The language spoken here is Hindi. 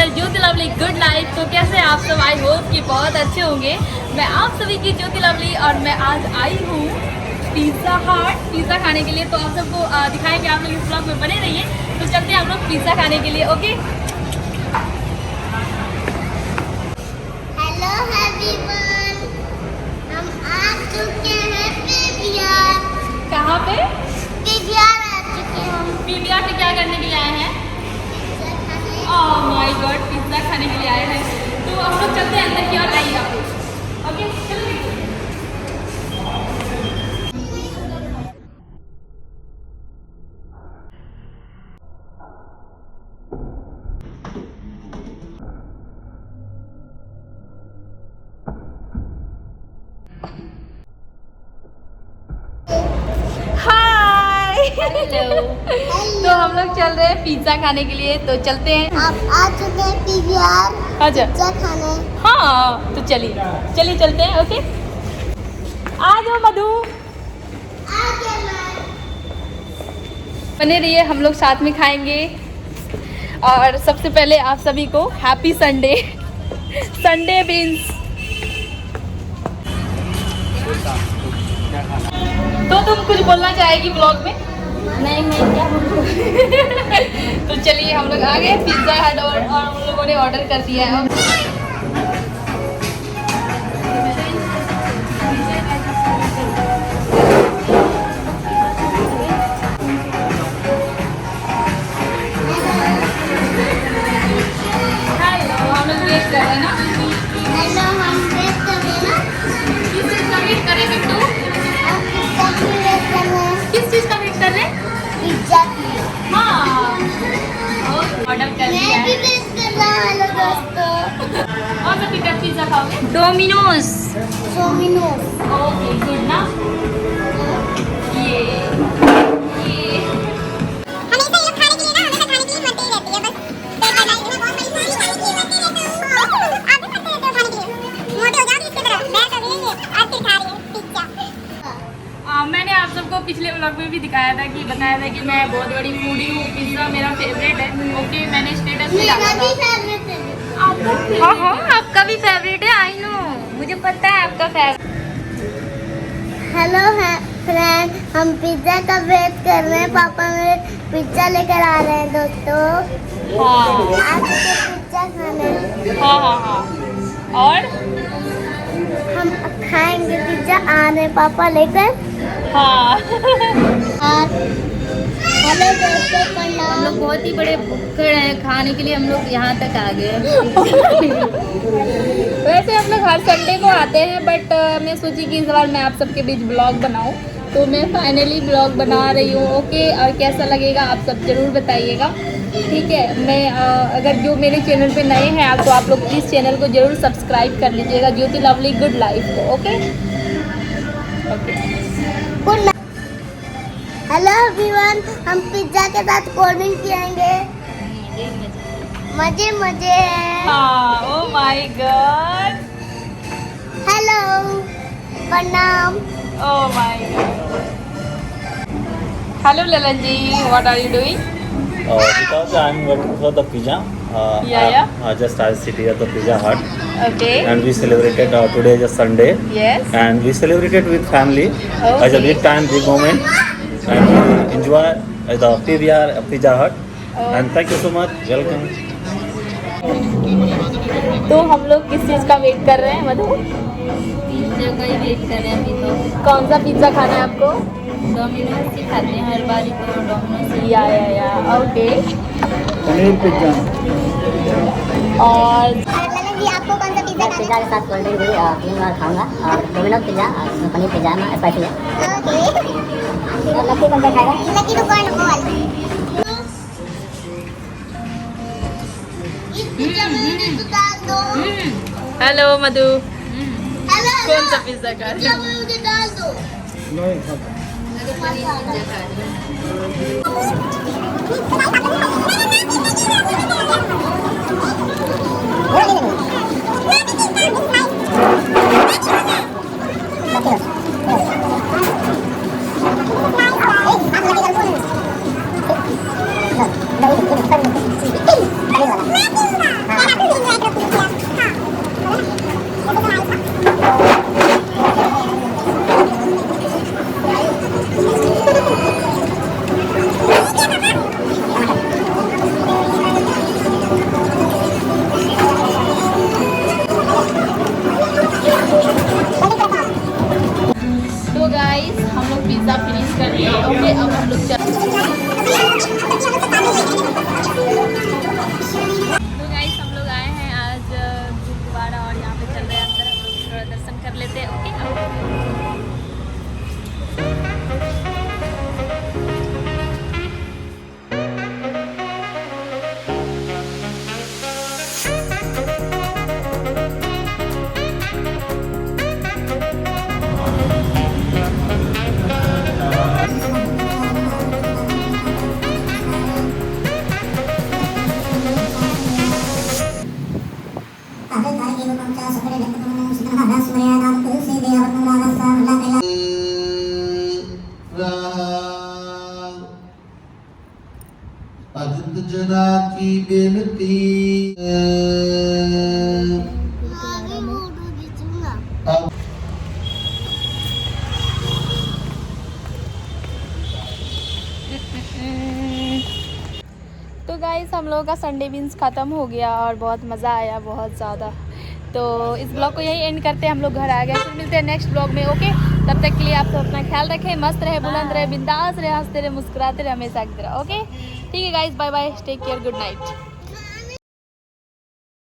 चैनल ज्योति लवली गुड लाइफ। तो कैसे आप सब, आई होप कि बहुत अच्छे होंगे। मैं आप सभी की ज्योति लवली और मैं आज आई हूँ पिज़्ज़ा हट पिज़्ज़ा खाने के लिए। तो आप सबको दिखाएंगे, आप लोग इस ब्लॉग में बने रहिए। तो चलते हैं हम लोग पिज़्ज़ा खाने के लिए। ओके, हेलो एवरीवन, हम आ चुके हैं पीवीआर। कहाँ पे? पीवीआर आ चुके हैं हम। पीवीआर पे क्या करने के लिए आए हैं? ओह माय गॉड, पिज़्ज़ा खाने के लिए आए हैं। तो हम लोग चलते हैं अंदर की ओर, आइए आप लोग। ओके चलो। हेलो। तो हम लोग चल रहे हैं पिज़्ज़ा खाने के लिए, तो चलते हैं। आप आ चुके हैं पीवीआर अच्छा, पिज़्ज़ा खाने। हाँ तो चलिए चलिए चलते हैं। ओके, आ जाओ मधु, आगे मैं बने रहिए, हम लोग साथ में खाएंगे। और सबसे पहले आप सभी को हैप्पी संडे। Sunday beans. तो तुम कुछ बोलना चाहेगी ब्लॉग में? नहीं, मैं क्या बोलूं। तो चलिए हम लोग आ गए पिज़्ज़ा हट और हम लोगों ने ऑर्डर कर दिया है। हेलो, हम लोग वेट कर रहे हैं ना। हेलो, हम वेट कर रहे हैं ना। किस चीज़ का वेट कर रहे हैं बिट्टू? हम पिज़्ज़ा की वेट कर रहे हैं। किस चीज़ का वेट कर रहे हैं? पिज़्ज़ा की। हाँ, ऑर्डर कर दिया मैं भी है। वेट कर रहा हूँ। हेलो दोस्तों। और कभी क्या पिज़्ज़ा खाओगे? डोमिनोज। डोमिनोज। ओके गुड ना। ये हमेशा ये लोग खाने के लिए ना, हमेशा खाने के लिए मरते ही रहती है। बस पेट भरना ही बहुत बड़ी चीज़ है। खाने के लिए मरते रहते हो। आप भी मरते रहते हो खाने के लिए। मोटे हो जाओगे इसकी तरह। मैं कभी नहीं, आज फिर खा रही हूँ पिज़्ज़ा। मैंने आप सबको पिछले व्लॉग में भी बताया था कि मैं बहुत बड़ी फूडी हूँ। पिज़्ज़ा मेरा फेवरेट है। ओके, मैंने स्टेटस में डाला था। फेवरेट है। आपका? हाँ हाँ, आपका भी फेवरेट है। आई नो, मुझे पता है आपका फेवरेट। हेलो है फ्रेंड, हम पिज़्ज़ा का वेट कर रहे हैं। पापा मेरे पिज़्ज़ा लेकर आ रहे हैं दोस्तों। हाँ आज के पिज़्ज़ा खाने हाँ हाँ हाँ। और हम खाएंगे। पिज़्ज़ा आ रहे हैं पापा लेकर। हाँ और हेलो दोस्तों, हम प्रणाम। लोग बहुत ही बड़े भुक्कड़ हैं खाने के लिए। हम लोग यहाँ तक आ गए। वैसे हम लोग हर संडे को आते हैं, बट मैं सोची कि इस बार मैं आप सबके बीच ब्लॉग बनाऊं, तो मैं फाइनली ब्लॉग बना रही हूँ। ओके, और कैसा लगेगा आप सब ज़रूर बताइएगा। ठीक है, मैं अगर जो मेरे चैनल पे नए हैं आप, तो आप लोग प्लीज़ चैनल को ज़रूर सब्सक्राइब कर लीजिएगा, ज्योति लवली गुड लाइफ को। Okay okay. हेलो एवरीवन, हम पिज़्ज़ा के साथ कोल्ड ड्रिंक पिएंगे। मजे मजे। हाँ, ओ माय गॉड। हेलो, प्रणाम। Oh my god. Hello Lalan ji, what are you doing? Because I'm waiting for the pizza. Yeah. Just I sit here at the Pizza Hut, Okay. and we celebrated today is a Sunday, Yes. and we celebrated with family as a Okay. big time, big moment, and we enjoy the PVR Pizza Hut. And thank you so much. Welcome. तो हम लोग किस चीज़ का वेट कर रहे हैं मधु? पिज्जा का ही वेट कर रहे हैं अभी तो। कौन सा पिज़्ज़ा खाना है आपको? डोमिनोज से खाते हैं हर बारी, तो डोमिनोज से। या ओके। पनीर पिज्जा। और ललन जी, आपको कौन सा पिज़्ज़ा पिज़्ज़ा के साथ कोल्ड ड्रिंक भी 3 बार खाऊंगा, और डोमिनोज पिज़्ज़ा उसमें पनीर पिज़्ज़ा में स्पाइसी है। ओके। और लक्की कौन सा खाएगा? लकी तो कौन बोल। इस पिज़्ज़ा में मुझे डाल दो। हेलो मधु, हेलो, कौन सा पिज़्ज़ा खा रहे पिज़्ज़ा हो? में मुझे डाल दो। हाँ अर्चना की बेनती अब तो गाइस हम लोगों का संडे बीन्स ख़त्म हो गया और बहुत मज़ा आया, बहुत ज़्यादा। तो इस ब्लॉग को यही एंड करते हैं, हम लोग घर आ गए। फिर मिलते हैं नेक्स्ट ब्लॉग में, ओके। तब तक के लिए आप सब अपना ख्याल रखें, मस्त रहे, बुलंद रहे, बिंदास रहे, हंसते रहे, मुस्कुराते रहे, हमेशा की तरह, ओके। ठीक है guys, bye bye, take care, good night.